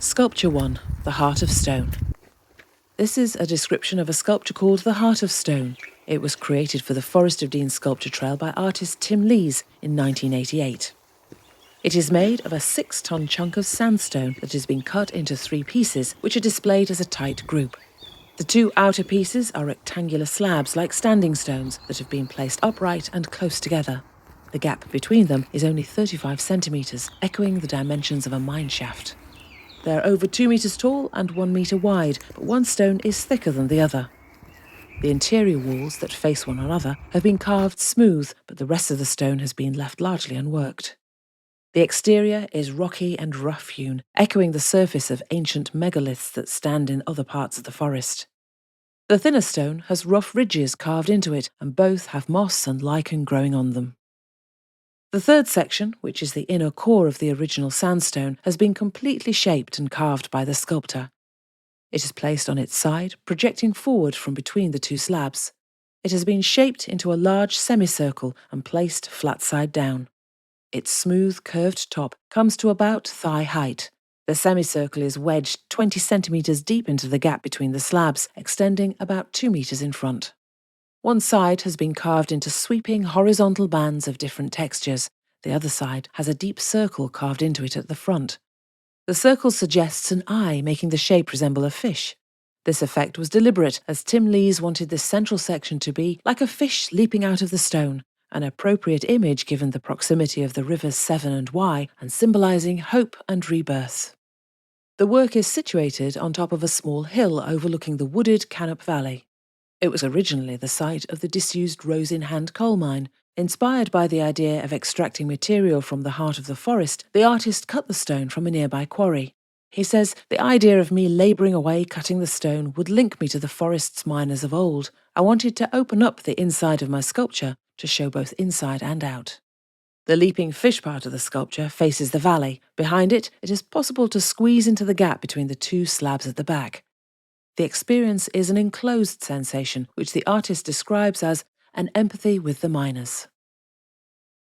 Sculpture 1, The Heart of Stone. This is a description of a sculpture called The Heart of Stone. It was created for the Forest of Dean Sculpture Trail by artist Tim Lees in 1988. It is made of a 6-ton chunk of sandstone that has been cut into 3 pieces, which are displayed as a tight group. The 2 outer pieces are rectangular slabs like standing stones that have been placed upright and close together. The gap between them is only 35 centimetres, echoing the dimensions of a mine shaft. They are over 2 metres tall and 1 metre wide, but one stone is thicker than the other. The interior walls that face one another have been carved smooth, but the rest of the stone has been left largely unworked. The exterior is rocky and rough-hewn, echoing the surface of ancient megaliths that stand in other parts of the forest. The thinner stone has rough ridges carved into it, and both have moss and lichen growing on them. The third section, which is the inner core of the original sandstone, has been completely shaped and carved by the sculptor. It is placed on its side, projecting forward from between the 2 slabs. It has been shaped into a large semicircle and placed flat side down. Its smooth, curved top comes to about thigh height. The semicircle is wedged 20 centimetres deep into the gap between the slabs, extending about 2 metres in front. One side has been carved into sweeping horizontal bands of different textures. The other side has a deep circle carved into it at the front. The circle suggests an eye, making the shape resemble a fish. This effect was deliberate, as Tim Lees wanted this central section to be like a fish leaping out of the stone, an appropriate image given the proximity of the rivers Severn and Wye and symbolising hope and rebirth. The work is situated on top of a small hill overlooking the wooded Canop Valley. It was originally the site of the disused Rose-in-Hand coal mine. Inspired by the idea of extracting material from the heart of the forest, the artist cut the stone from a nearby quarry. He says, "The idea of me labouring away cutting the stone would link me to the forest's miners of old. I wanted to open up the inside of my sculpture to show both inside and out." The leaping fish part of the sculpture faces the valley. Behind it, it is possible to squeeze into the gap between the 2 slabs at the back. The experience is an enclosed sensation, which the artist describes as an empathy with the miners.